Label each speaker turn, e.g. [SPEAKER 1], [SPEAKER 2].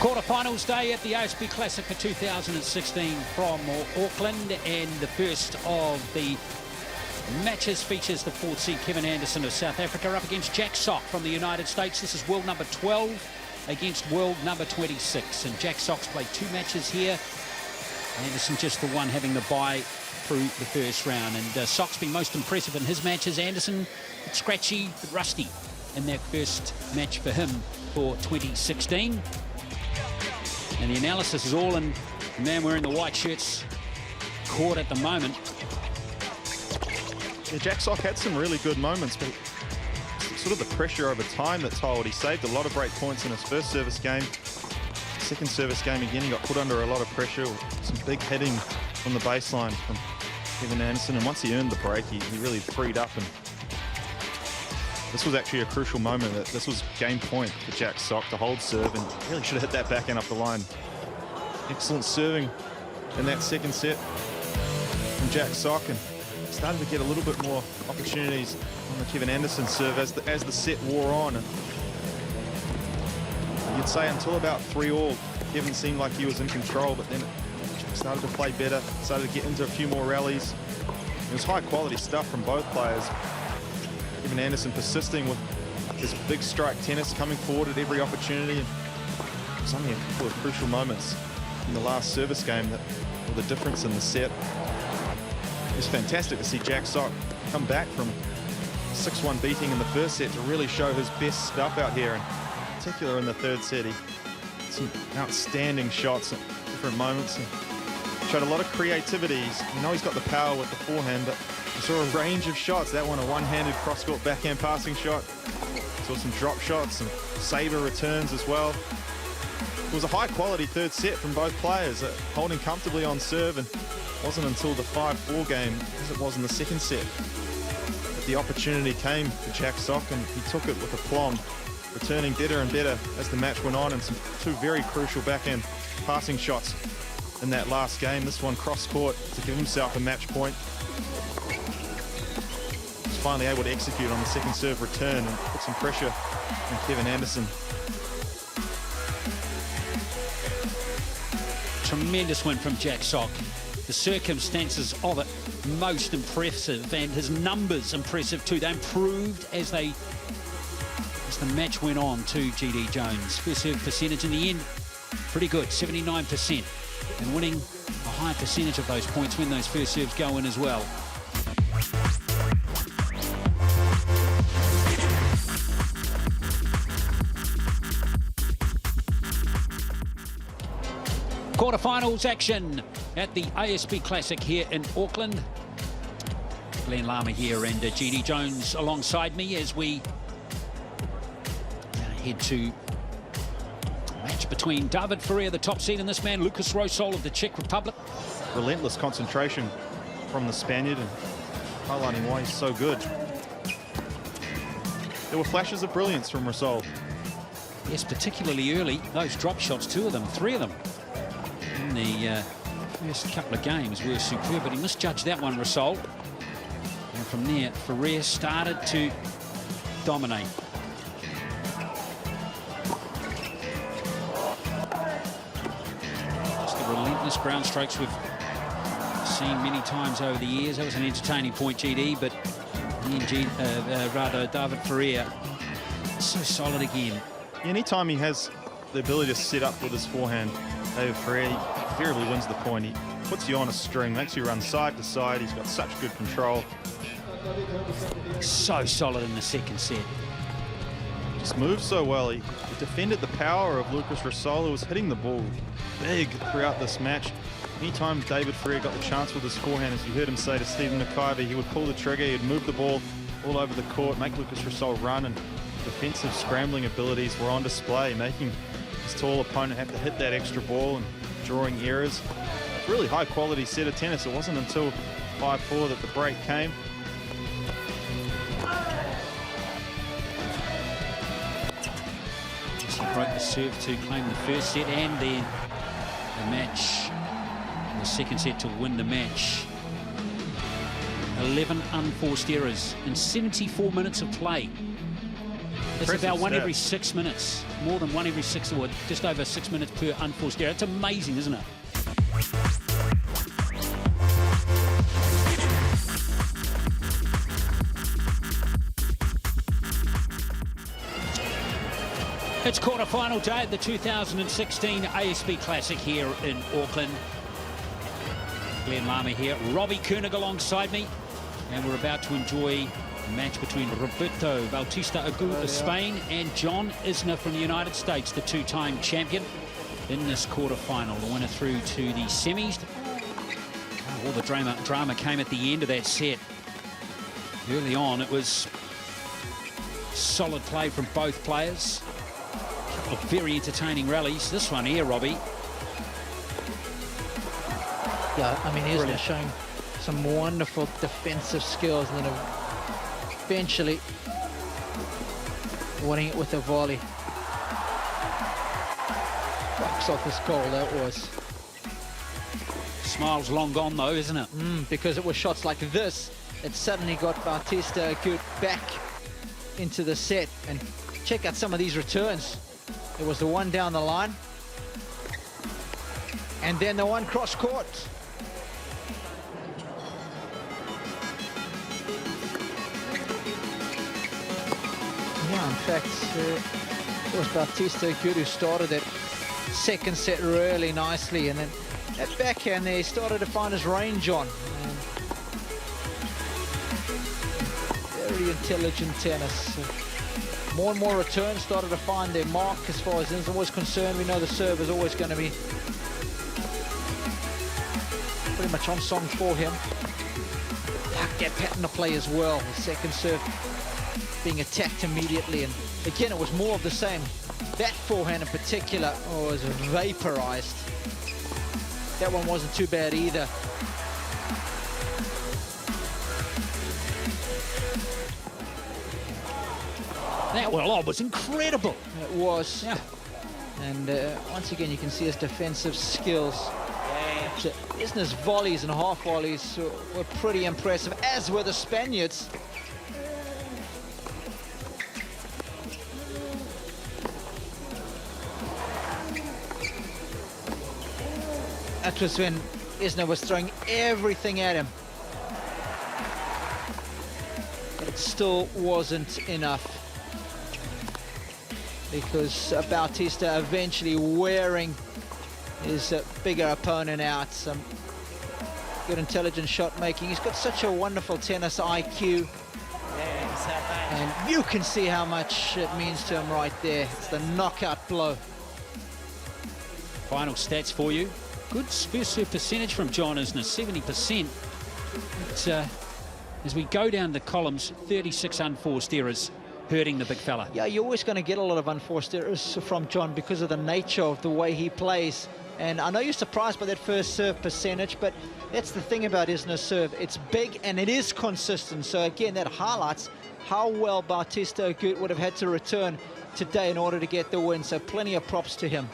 [SPEAKER 1] Quarterfinals day at the ASB Classic for 2016 from Auckland, and the first of the matches features the 4th seed Kevin Anderson of South Africa up against Jack Sock from the United States. This is world number 12 against world number 26, and Jack Sock's played 2 matches here. Anderson just the one having the bye through the first round, and Sock's been most impressive in his matches. Anderson, scratchy, but rusty in that first match for him for 2016. And the analysis is all in the man wearing the white shirts court at the moment.
[SPEAKER 2] Yeah, Jack Sock had some really good moments, but sort of the pressure over time that told. He saved a lot of break points in his first service game. Second service game again, he got put under a lot of pressure. Some big hitting from the baseline from Kevin Anderson, and once he earned the break, he really freed up, and this was actually a crucial moment. This was game point for Jack Sock to hold serve, and really should have hit that backhand up the line. Excellent serving in that second set from Jack Sock, and started to get a little bit more opportunities on the Kevin Anderson serve as the set wore on. And you'd say until about 3-all, Kevin seemed like he was in control, but then Jack started to play better, started to get into a few more rallies. It was high quality stuff from both players. Kevin Anderson persisting with his big strike tennis, coming forward at every opportunity. And there's only a couple of crucial moments in the last service game that were the difference in the set. It was fantastic to see Jack Sock come back from a 6-1 beating in the first set to really show his best stuff out here, and in particular in the third set. He had some outstanding shots at different moments and showed a lot of creativity. You know he's got the power with the forehand, but we saw a range of shots. That one, a one-handed cross-court backhand passing shot. Saw some drop shots and saber returns as well. It was a high-quality third set from both players, holding comfortably on serve, and it wasn't until the 5-4 game, as it was in the second set, that the opportunity came for Jack Sock, and he took it with aplomb, returning better and better as the match went on, and some 2 very crucial backhand passing shots in that last game. This one cross-court to give himself a match point. Finally able to execute on the second serve return and put some pressure on Kevin Anderson.
[SPEAKER 1] Tremendous win from Jack Sock. The circumstances of it most impressive, and his numbers impressive too. They improved as the match went on to GD Jones. First serve percentage in the end, pretty good, 79%, and winning a high percentage of those points when those first serves go in as well. Quarterfinals action at the ASB Classic here in Auckland. Glenn Lama here and GD Jones alongside me as we head to a match between David Ferrer, the top seed, and this man, Lukas Rosol of the Czech Republic.
[SPEAKER 2] Relentless concentration from the Spaniard, and highlighting why he's so good. There were flashes of brilliance from Rosol.
[SPEAKER 1] Yes, particularly early. Those drop shots, 2 of them, 3 of them in the first couple of games were superb, but he misjudged that one, Rosol. And from there, Ferrer started to dominate. Just the relentless ground strokes we've seen many times over the years. That was an entertaining point, GD, but David Ferrer, so solid again.
[SPEAKER 2] Anytime he has the ability to set up with his forehand, David Ferrer invariably wins the point. He puts you on a string, makes you run side to side. He's got such good control.
[SPEAKER 1] So solid in the second set.
[SPEAKER 2] Just moves so well. He defended the power of Lukas Rosol, who was hitting the ball big throughout this match. Anytime David Ferrer got the chance with his forehand, as you heard him say to Stephen McIver, he would pull the trigger, he'd move the ball all over the court, make Lukas Rosol run, and defensive scrambling abilities were on display, making his tall opponent have to hit that extra ball and drawing errors. Really high quality set of tennis. It wasn't until 5-4 that the break came.
[SPEAKER 1] He broke the serve to claim the first set, and then the match, the second set to win the match. 11 unforced errors in 74 minutes of play. It's about one
[SPEAKER 2] stats.
[SPEAKER 1] every 6 minutes. More than one every 6, or just over 6 minutes per unforced error. It's amazing, isn't it? It's quarter-final day of the 2016 ASB Classic here in Auckland. Glenn Lama here, Robbie Koenig alongside me, and we're about to enjoy a match between Roberto Bautista Agut of Spain and John Isner from the United States, the two-time champion in this quarter-final. The winner through to the semis. All the drama came at the end of that set. Early on, it was solid play from both players. Very entertaining rallies. This one here, Robbie.
[SPEAKER 3] Yeah, I mean, Isner showing some wonderful defensive skills, and then eventually winning it with a volley. Box office goal, that was.
[SPEAKER 1] Smile's long gone, though, isn't it?
[SPEAKER 3] Because it was shots like this that suddenly got Bautista Agut back into the set. And check out some of these returns. There was the one down the line, and then the one cross court. Yeah, in fact, it was Bautista Agut who started that second set really nicely, and then that backhand there, he started to find his range on. Very intelligent tennis. More and more returns started to find their mark as far as Isner was concerned. We know the serve is always going to be pretty much on song for him. Like that pattern of play as well. The second serve being attacked immediately, and again it was more of the same. That forehand in particular was vaporized. That one wasn't too bad either.
[SPEAKER 1] That was incredible.
[SPEAKER 3] It was.
[SPEAKER 1] Yeah.
[SPEAKER 3] And once again, you can see his defensive skills. Isner's volleys and half volleys were pretty impressive, as were the Spaniards. That was when Isner was throwing everything at him. But it still wasn't enough, because Bautista eventually wearing his bigger opponent out. Some good intelligent shot making. He's got such a wonderful tennis IQ. And you can see how much it means to him right there. It's the knockout blow.
[SPEAKER 1] Final stats for you. Good first serve percentage from John Isner, 70%. But, as we go down the columns, 36 unforced errors, hurting the big fella.
[SPEAKER 3] Yeah, you're always going to get a lot of unforced errors from John because of the nature of the way he plays. And I know you're surprised by that first serve percentage, but that's the thing about Isner's serve. It's big and it is consistent. So again, that highlights how well Bautista Agut would have had to return today in order to get the win. So plenty of props to him.